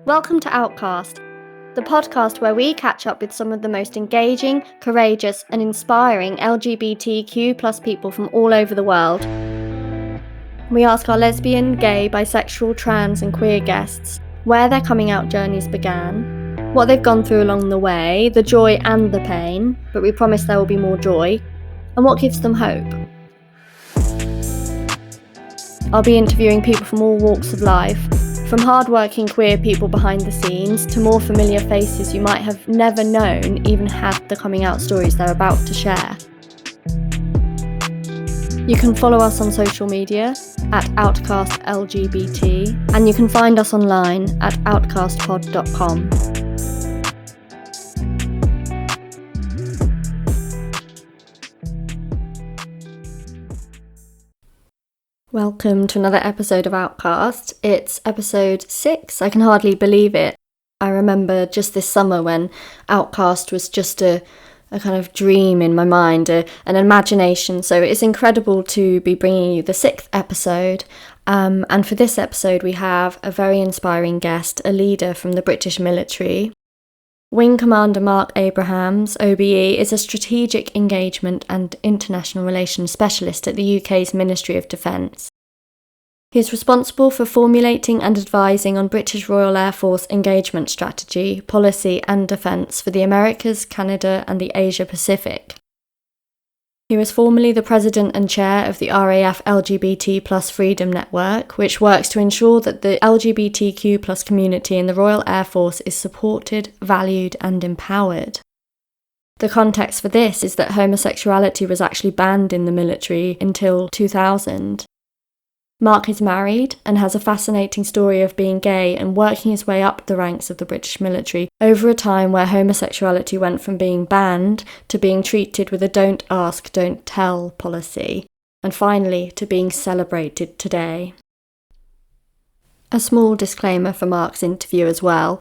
Welcome to Outcast, the podcast where we catch up with some of the most engaging, courageous, and inspiring LGBTQ+ people from all over the world. We ask our lesbian, gay, bisexual, trans, and queer guests where their coming out journeys began, what they've gone through along the way, the joy and the pain, but we promise there will be more joy, and what gives them hope. I'll be interviewing people from all walks of life, from hard-working queer people behind the scenes to more familiar faces you might have never known even had the coming out stories they're about to share. You can follow us on social media at OutcastLGBT, and you can find us online at outcastpod.com. Welcome to another episode of Outcast. It's episode 6. I can hardly believe it. I remember just this summer when Outcast was just a kind of dream in my mind, an imagination. So it's incredible to be bringing you the 6th episode. And for this episode, we have a very inspiring guest, a leader from the British military. Wing Commander Mark Abrahams OBE is a strategic engagement and international relations specialist at the UK's Ministry of Defence. He is responsible for formulating and advising on British Royal Air Force engagement strategy, policy and defence for the Americas, Canada and the Asia Pacific. He was formerly the president and chair of the RAF LGBT Freedom Network, which works to ensure that the LGBTQ+ community in the Royal Air Force is supported, valued and empowered. The context for this is that homosexuality was actually banned in the military until 2000. Mark is married and has a fascinating story of being gay and working his way up the ranks of the British military over a time where homosexuality went from being banned to being treated with a don't ask, don't tell policy, and finally to being celebrated today. A small disclaimer for Mark's interview as well.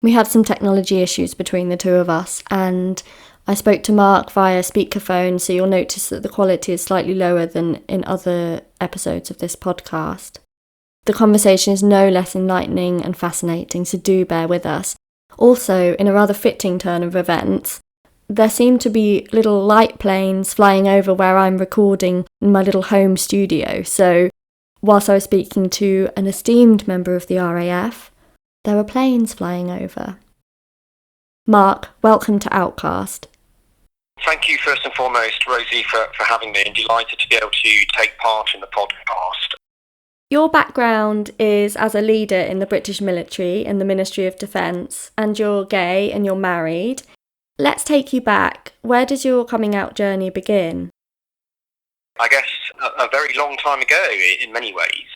We had some technology issues between the two of us, and I spoke to Mark via speakerphone, so you'll notice that the quality is slightly lower than in other episodes of this podcast. The conversation is no less enlightening and fascinating, so do bear with us. Also, in a rather fitting turn of events, there seem to be little light planes flying over where I'm recording in my little home studio, so whilst I was speaking to an esteemed member of the RAF, there were planes flying over. Mark, welcome to Outcast. Thank you first and foremost, Rosie, for having me, and delighted to be able to take part in the podcast. Your background is as a leader in the British military in the Ministry of Defence, and you're gay and you're married. Let's take you back. Where did your coming out journey begin? I guess a very long time ago in many ways.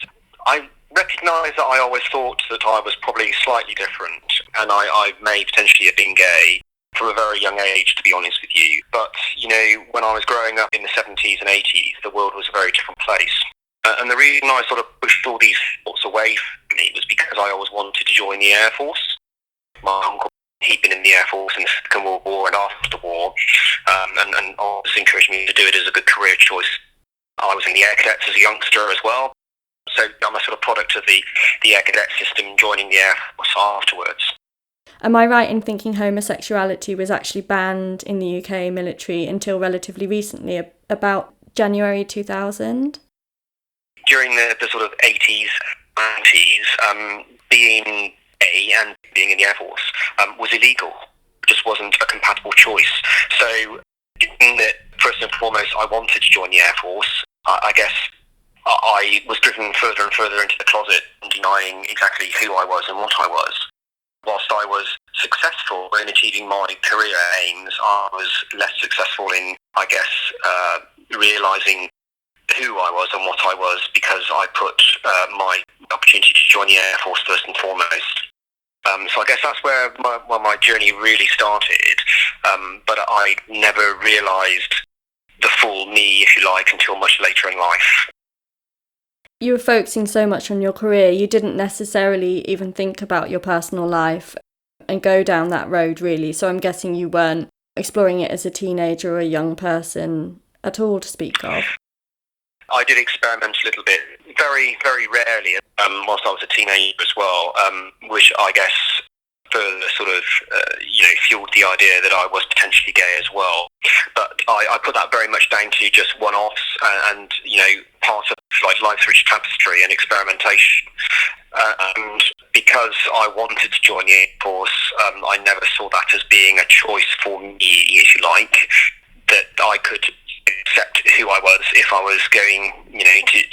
I recognise that I always thought that I was probably slightly different, and I may potentially have been gay from a very young age, to be honest with you. But, you know, when I was growing up in the 70s and 80s, the world was a very different place. And the reason I sort of pushed all these thoughts away from me was because I always wanted to join the Air Force. My uncle, he'd been in the Air Force in the Second World War and after the war, and always encouraged me to do it as a good career choice. I was in the Air Cadets as a youngster as well. So I'm a sort of product of the Air Cadet system, joining the Air Force afterwards. Am I right in thinking homosexuality was actually banned in the UK military until relatively recently, about January 2000? During the sort of 80s, 90s, being gay and being in the Air Force was illegal. It just wasn't a compatible choice. So, given that first and foremost I wanted to join the Air Force, I guess I was driven further and further into the closet, denying exactly who I was and what I was. Whilst I was successful in achieving my career aims, I was less successful in, I guess, realising who I was and what I was, because I put my opportunity to join the Air Force first and foremost. So I guess that's where my journey really started, but I never realised the full me, if you like, until much later in life. You were focusing so much on your career, you didn't necessarily even think about your personal life and go down that road, really. So I'm guessing you weren't exploring it as a teenager or a young person at all to speak of. I did experiment a little bit, very, very rarely, whilst I was a teenager as well, which I guess further sort of, fueled the idea that I was potentially gay as well. But I put that very much down to just one-offs and part of like life's rich tapestry and experimentation. And because I wanted to join the Air Force, I never saw that as being a choice for me, if you like, that I could accept who I was if I was going, to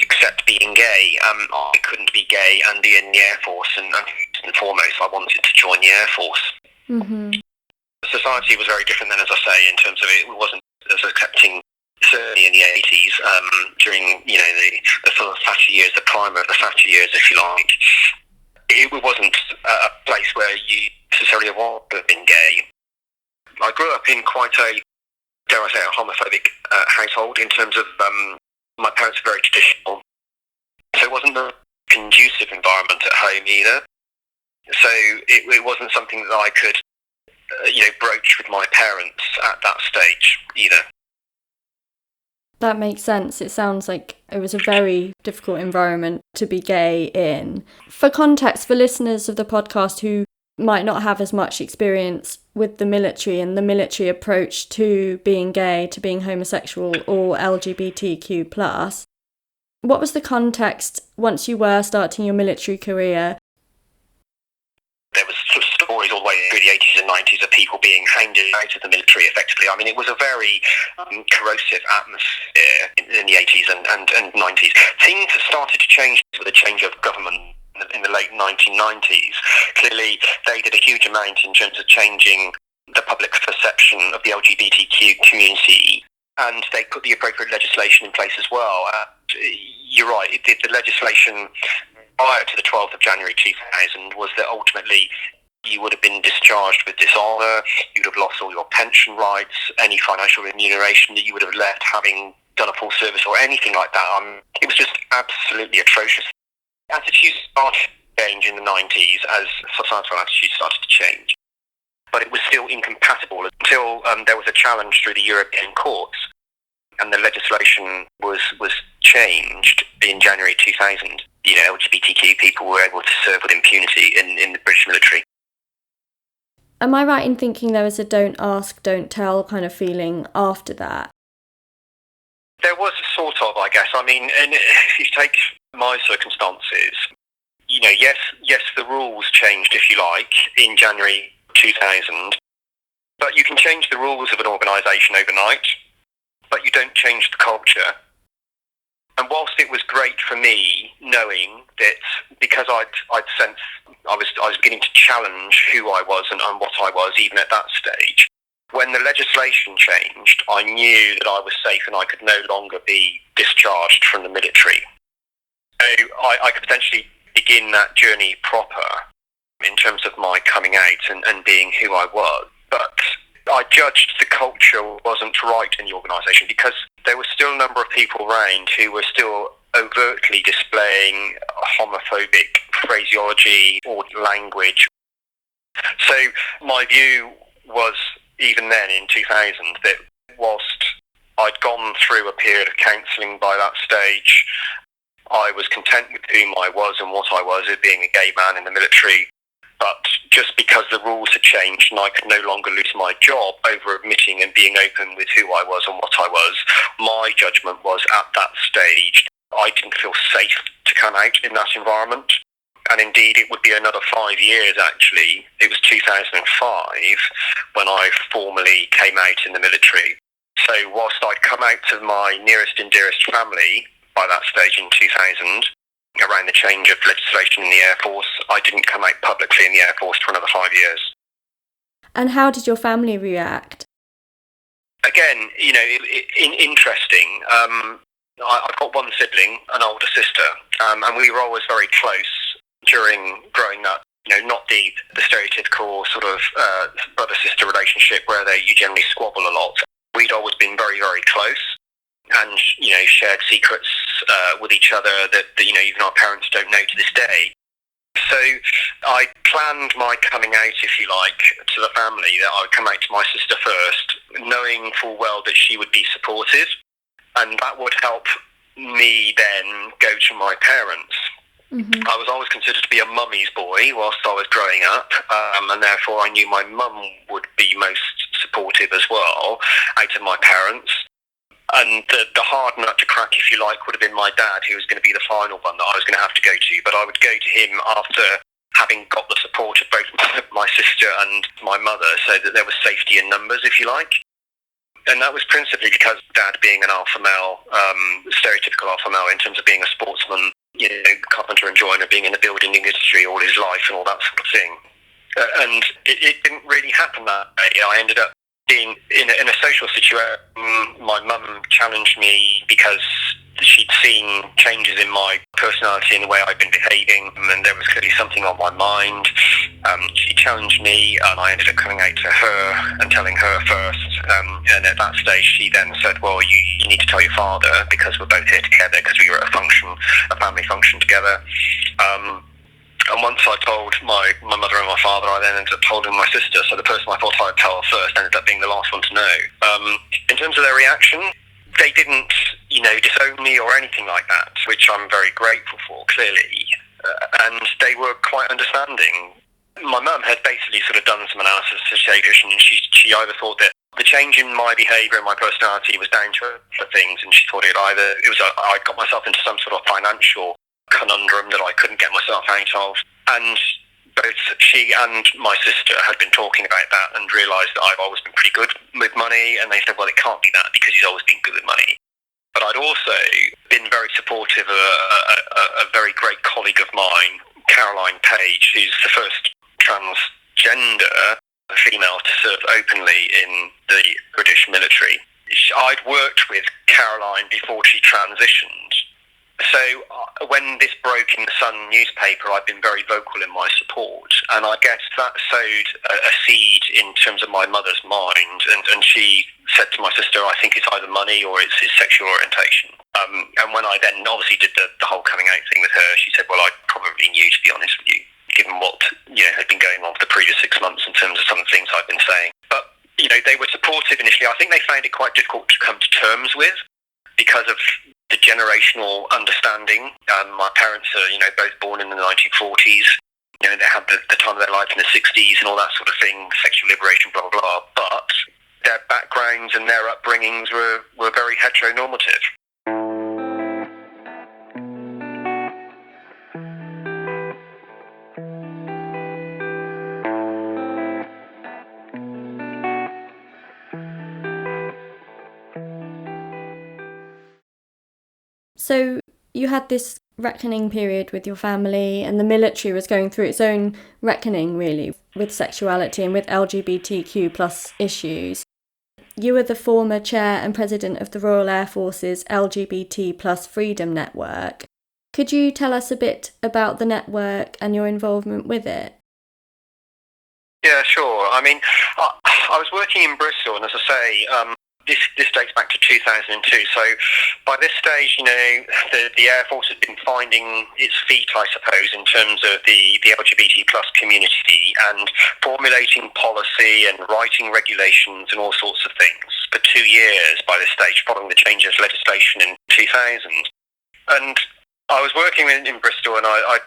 accept being gay. I couldn't be gay and be in the Air Force, and first and foremost, I wanted to join the Air Force. Mm-hmm. Society was very different then, as I say, in terms of it wasn't as accepting. Certainly in the 80s, during the sort of Thatcher years, the prime of the Thatcher years, if you like, it wasn't a place where you necessarily want to have been gay. I grew up in quite a, dare I say, a homophobic household in terms of my parents were very traditional, so it wasn't a conducive environment at home either. So it wasn't something that I could, broach with my parents at that stage either. That makes sense. It sounds like it was a very difficult environment to be gay in. For context, for listeners of the podcast who might not have as much experience with the military and the military approach to being gay, to being homosexual or LGBTQ+, what was the context once you were starting your military career? There was sort of stories all the way through the 80s and 90s of people being hounded out of the military, effectively. I mean, it was a very corrosive atmosphere in the 80s and 90s. Things started to change with the change of government in the late 1990s. Clearly, they did a huge amount in terms of changing the public perception of the LGBTQ community, and they put the appropriate legislation in place as well. You're right, the legislation prior to the 12th of January 2000 was that ultimately you would have been discharged with dishonour, you'd have lost all your pension rights, any financial remuneration that you would have left having done a full service or anything like that. It was just absolutely atrocious. Attitudes started to change in the 90s as societal attitudes started to change. But it was still incompatible until there was a challenge through the European courts and the legislation was changed in January 2000. LGBTQ people were able to serve with impunity in the British military. Am I right in thinking there was a don't ask, don't tell kind of feeling after that? There was sort of, I guess. I mean, and if you take my circumstances, yes, the rules changed, if you like, in January 2000, but you can change the rules of an organisation overnight, but you don't change the culture. And whilst it was great for me knowing that, because I'd sensed I was beginning to challenge who I was and what I was, even at that stage, when the legislation changed, I knew that I was safe and I could no longer be discharged from the military. So I could potentially begin that journey proper in terms of my coming out and being who I was. But I judged the culture wasn't right in the organisation because there was still a number of people around who were still overtly displaying homophobic phraseology or language. So my view was, even then in 2000, that whilst I'd gone through a period of counselling by that stage, I was content with whom I was and what I was, as being a gay man in the military. But just because the rules had changed and I could no longer lose my job over admitting and being open with who I was and what I was, my judgment was at that stage I didn't feel safe to come out in that environment. And indeed, it would be another 5 years, actually. It was 2005 when I formally came out in the military. So whilst I'd come out to my nearest and dearest family by that stage in 2000, around the change of legislation in the Air Force, I didn't come out publicly in the Air Force for another 5 years. And how did your family react? Again, interesting. I've got one sibling, an older sister, and we were always very close during growing up. Not the stereotypical sort of brother-sister relationship where you generally squabble a lot. We'd always been very, very close and, shared secrets with each other that even our parents don't know to this day. So I planned my coming out, if you like, to the family, that I would come out to my sister first, knowing full well that she would be supportive. And that would help me then go to my parents. Mm-hmm. I was always considered to be a mummy's boy whilst I was growing up, and therefore I knew my mum would be most supportive as well out of my parents. And the hard nut to crack, if you like, would have been my dad, who was going to be the final one that I was going to have to go to. But I would go to him after having got the support of both my sister and my mother, so that there was safety in numbers, if you like. And that was principally because Dad, being an alpha male, stereotypical alpha male in terms of being a sportsman, carpenter and joiner, being in the building industry all his life and all that sort of thing. And it didn't really happen that way. I ended up being in a social situation. My mum challenged me because she'd seen changes in my personality and the way I'd been behaving, and there was clearly something on my mind. She challenged me, and I ended up coming out to her and telling her first. And at that stage, she then said, "Well, you need to tell your father, because we're both here together, because we were at a family function together." And once I told my mother and my father, I then ended up telling my sister. So the person I thought I'd tell first ended up being the last one to know. In terms of their reaction, they didn't, disown me or anything like that, which I'm very grateful for, clearly. And they were quite understanding. My mum had basically sort of done some analysis of the situation, and she either thought that the change in my behaviour and my personality was down to other things, and she thought I got myself into some sort of financial conundrum that I couldn't get myself out of. And both she and my sister had been talking about that and realised that I've always been pretty good with money, and they said, well, it can't be that because he's always been good with money. But I'd also been very supportive of a very great colleague of mine, Caroline Page, who's the first transgender female to serve openly in the British military. I'd worked with Caroline before she transitioned. So when this broke in the Sun newspaper, I've been very vocal in my support, and I guess that sowed a seed in terms of my mother's mind, and she said to my sister, I think it's either money or it's his sexual orientation. And when I then obviously did the whole coming out thing with her, she said, well, I probably knew, to be honest with you, given what had been going on for the previous 6 months in terms of some of the things I've been saying. But, they were supportive initially. I think they found it quite difficult to come to terms with because of the generational understanding. My parents are, both born in the 1940s. They had the time of their life in the 60s and all that sort of thing, sexual liberation, blah, blah, blah. But their backgrounds and their upbringings were very heteronormative. So you had this reckoning period with your family, and the military was going through its own reckoning, really, with sexuality and with LGBTQ plus issues. You were the former chair and president of the Royal Air Force's LGBT plus Freedom Network. Could you tell us a bit about the network and your involvement with it? Yeah, sure. I mean, I was working in Bristol, and as I say, this dates back to 2002. So by this stage, the Air Force had been finding its feet, I suppose, in terms of the LGBT plus community, and formulating policy and writing regulations and all sorts of things for 2 years by this stage, following the change of legislation in 2000. And I was working in Bristol, and I'd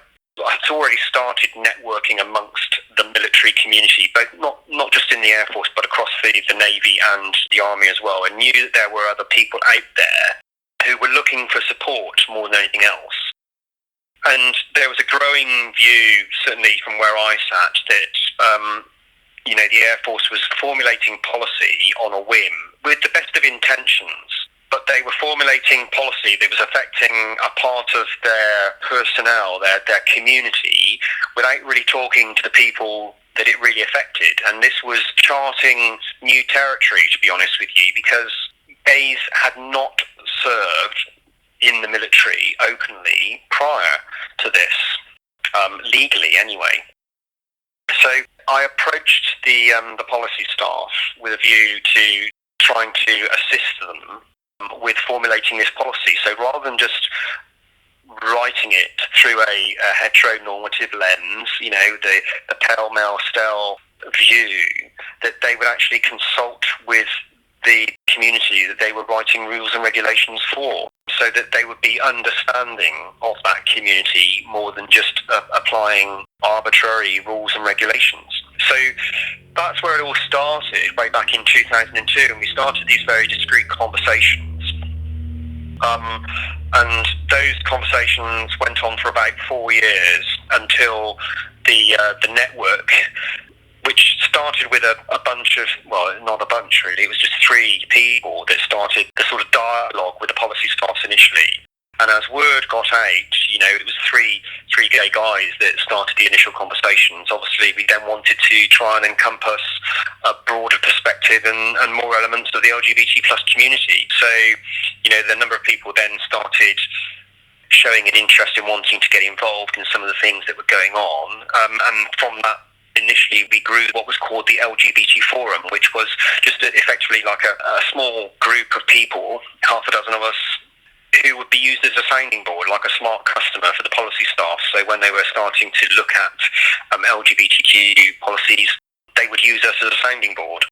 already started networking amongst the military community, both not just in the Air Force, but across the Navy and the Army as well, and knew that there were other people out there who were looking for support more than anything else. And there was a growing view, certainly from where I sat, that the Air Force was formulating policy on a whim with the best of intentions, but they were formulating policy that was affecting a part of their personnel, their community, without really talking to the people that it really affected. And this was charting new territory, to be honest with you, because gays had not served in the military openly prior to this, legally anyway. So I approached the policy staff with a view to trying to assist them with formulating this policy. So rather than just writing it through a heteronormative lens, the pale male style view, that they would actually consult with the community that they were writing rules and regulations for, so that they would be understanding of that community more than just applying arbitrary rules and regulations. So that's where it all started, way back in 2002, and we started these very discreet conversations. And those conversations went on for about 4 years until the network, which started with a bunch of, well, not a bunch really, it was just 3 people that started the sort of dialogue with the policy staffs initially. And as word got out, it was three gay guys that started the initial conversations. Obviously, we then wanted to try and encompass a broader perspective and more elements of the LGBT plus community. So, the number of people then started showing an interest in wanting to get involved in some of the things that were going on. And from that, initially, we grew what was called the LGBT Forum, which was just effectively like a small group of people, half a dozen of us, who would be used as a sounding board, like a smart customer for the policy staff. So when they were starting to look at LGBTQ policies, they would use us as a sounding board.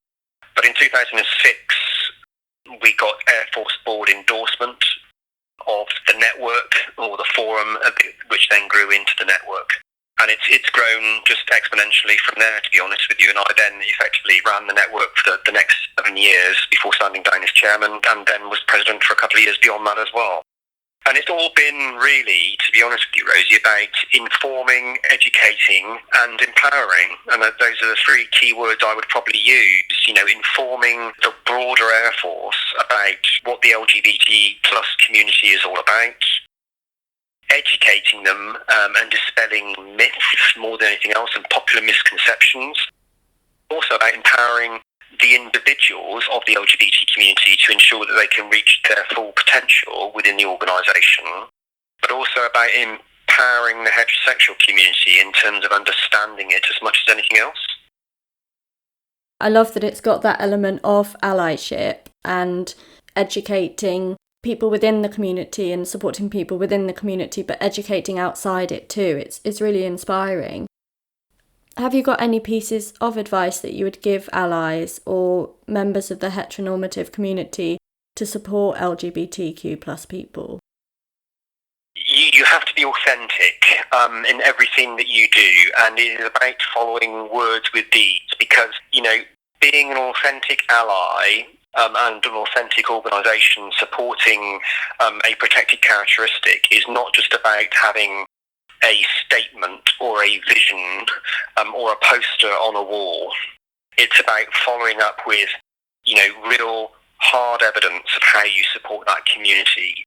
But in 2006, we got Air Force Board endorsement of the network, or the forum, which then grew into the network. And it's grown just exponentially from there, to be honest with you. And I then effectively ran the network for the next 7 years before standing down as chairman, and then was president for a couple of years beyond that as well. And it's all been really, to be honest with you, Rosie, about informing, educating and empowering. And those are the 3 key words I would probably use, informing the broader Air Force about what the LGBT plus community is all about, educating them and dispelling myths more than anything else, and popular misconceptions. Also about empowering the individuals of the LGBT community to ensure that they can reach their full potential within the organisation, but also about empowering the heterosexual community in terms of understanding it as much as anything else. I love that it's got that element of allyship and educating people within the community and supporting people within the community, but educating outside it too. It's really inspiring. Have you got any pieces of advice that you would give allies or members of the heteronormative community to support LGBTQ plus people? You have to be authentic in everything that you do, and it is about following words with deeds, because, being an authentic ally and an authentic organisation supporting a protected characteristic is not just about having a statement or a vision or a poster on a wall. It's about following up with, real hard evidence of how you support that community.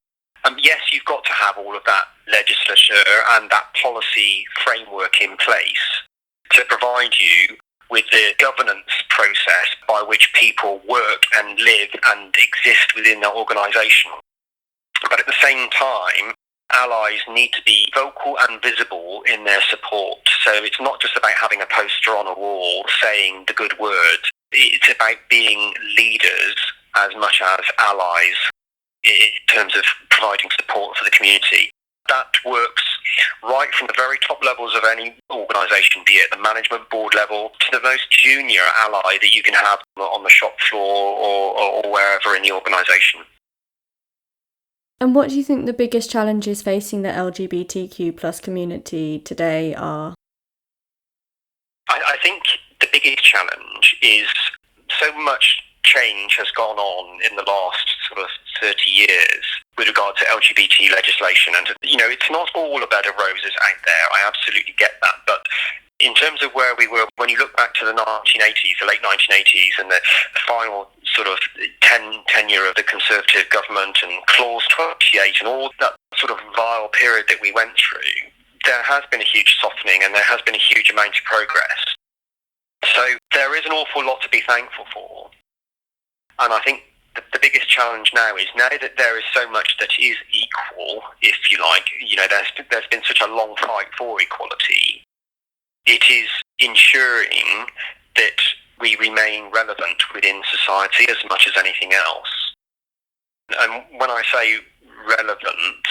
Yes, you've got to have all of that legislature and that policy framework in place to provide you with the governance process by which people work and live and exist within their organisation. But at the same time, allies need to be vocal and visible in their support. So it's not just about having a poster on a wall saying the good words. It's about being leaders as much as allies in terms of providing support for the community. That works right from the very top levels of any organisation, be it the management board level, to the most junior ally that you can have on the shop floor or wherever in the organisation. And what do you think the biggest challenges facing the LGBTQ plus community today are? I think the biggest challenge is so much change has gone on in the last sort of 30 years with regard to LGBT legislation. And, it's not all a bed of roses out there. I absolutely get that. But in terms of where we were, when you look back to the 1980s, the late 1980s, and the final sort of tenure of the Conservative government and Clause 28 and all that sort of vile period that we went through, there has been a huge softening and there has been a huge amount of progress. So there is an awful lot to be thankful for. And I think the biggest challenge now is, now that there is so much that is equal, if you like, there's been such a long fight for equality, it is ensuring that we remain relevant within society as much as anything else. And when I say relevant,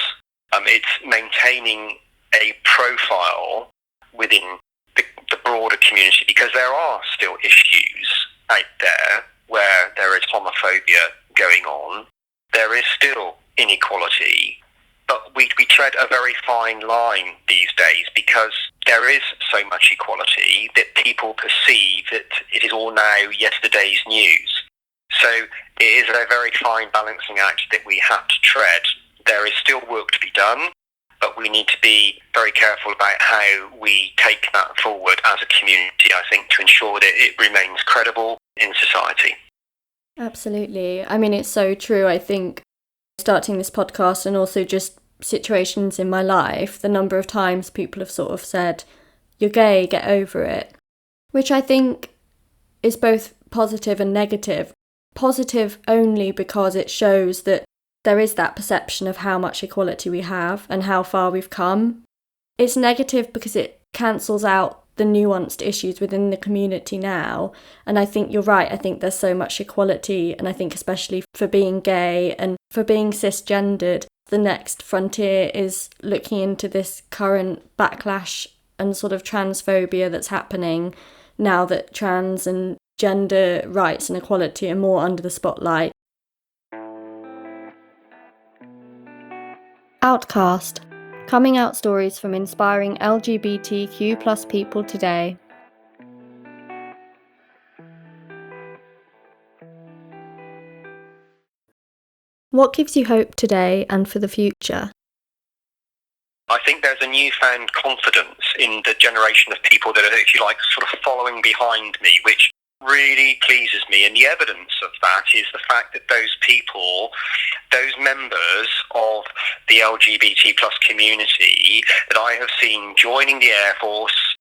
it's maintaining a profile within the broader community, because there are still issues out there where there is homophobia going on, there is still inequality, but we tread a very fine line these days because there is so much equality that people perceive that it is all now yesterday's news. So it is a very fine balancing act that we have to tread. There is still work to be done, but we need to be very careful about how we take that forward as a community, I think, to ensure that it remains credible in society. Absolutely. I mean, it's so true. I think starting this podcast and also just situations in my life, the number of times people have sort of said, "You're gay, get over it," which I think is both positive and negative. Positive only because it shows that there is that perception of how much equality we have and how far we've come. It's negative because it cancels out the nuanced issues within the community now. And I think you're right. I think there's so much equality. And I think especially for being gay and for being cisgendered, the next frontier is looking into this current backlash and sort of transphobia that's happening now that trans and gender rights and equality are more under the spotlight. Outcast. Coming out stories from inspiring LGBTQ+ people today. What gives you hope today and for the future? I think there's a newfound confidence in the generation of people that are, if you like, sort of following behind me, which really pleases me. And the evidence of that is the fact that those people, those members of the LGBT plus community that I have seen joining the Air Force,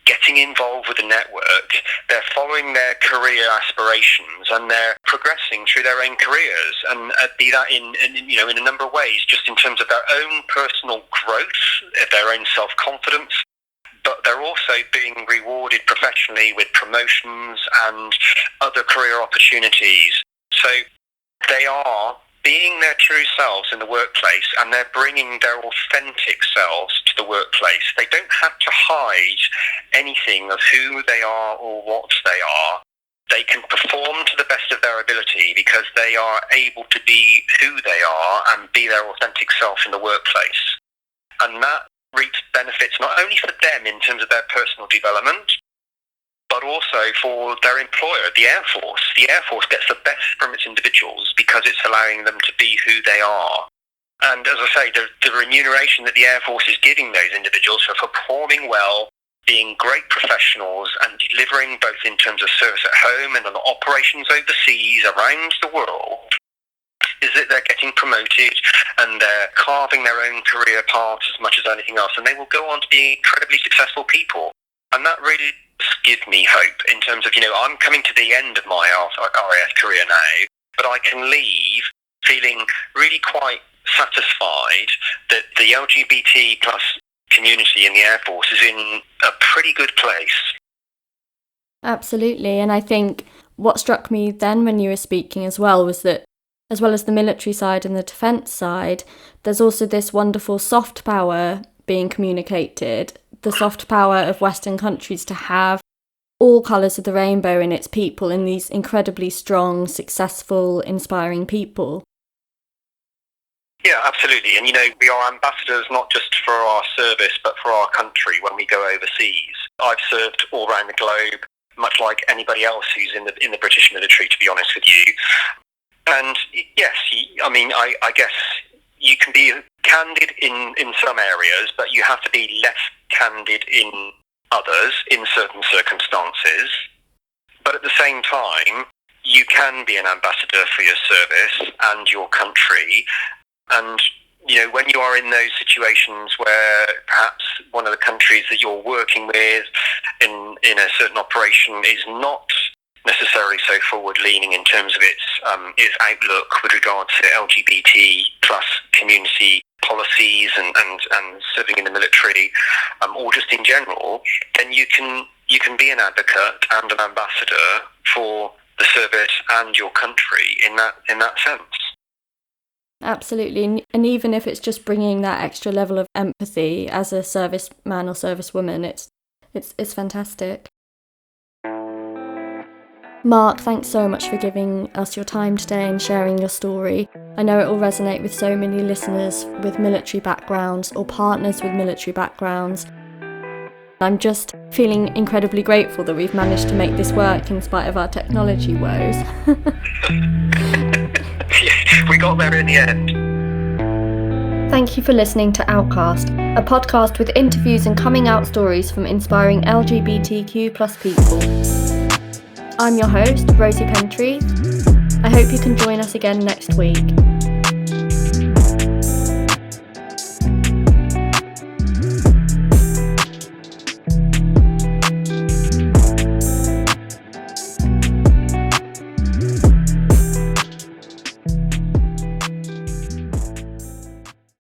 getting involved with the network, they're following their career aspirations and they're progressing through their own careers, and be that in a number of ways, just in terms of their own personal growth, their own self-confidence, but they're also being rewarded professionally with promotions and other career opportunities. So they are being their true selves in the workplace, and they're bringing their authentic selves to the workplace. They don't have to hide anything of who they are or what they are. They can perform to the best of their ability because they are able to be who they are and be their authentic self in the workplace. And that reaps benefits not only for them in terms of their personal development, but also for their employer, the Air Force. The Air Force gets the best from its individuals because it's allowing them to be who they are. And as I say, the remuneration that the Air Force is giving those individuals for performing well, being great professionals and delivering both in terms of service at home and on operations overseas around the world, is that they're getting promoted and they're carving their own career paths as much as anything else, and they will go on to be incredibly successful people. And that really does give me hope in terms of, I'm coming to the end of my RAF career now, but I can leave feeling really quite satisfied that the LGBT plus community in the Air Force is in a pretty good place. Absolutely. And I think what struck me then when you were speaking as well was that as well as the military side and the defence side, there's also this wonderful soft power being communicated, the soft power of Western countries to have all colours of the rainbow in its people, in these incredibly strong, successful, inspiring people. Yeah, absolutely. And, we are ambassadors not just for our service, but for our country when we go overseas. I've served all around the globe, much like anybody else who's in the British military, to be honest with you. And yes, I guess you can be candid in some areas, but you have to be less candid in others in certain circumstances. But at the same time, you can be an ambassador for your service and your country. And, when you are in those situations where perhaps one of the countries that you're working with in a certain operation is not necessarily so forward-leaning in terms of its outlook with regard to LGBT plus community policies and serving in the military, or just in general, then you can be an advocate and an ambassador for the service and your country in that sense. Absolutely. And even if it's just bringing that extra level of empathy as a serviceman or servicewoman, it's fantastic. Mark, thanks so much for giving us your time today and sharing your story. I know it will resonate with so many listeners with military backgrounds or partners with military backgrounds. I'm just feeling incredibly grateful that we've managed to make this work in spite of our technology woes. We got there in the end. Thank you for listening to Outcast, a podcast with interviews and coming out stories from inspiring LGBTQ+ people. I'm your host, Rosie Pentreath. I hope you can join us again next week.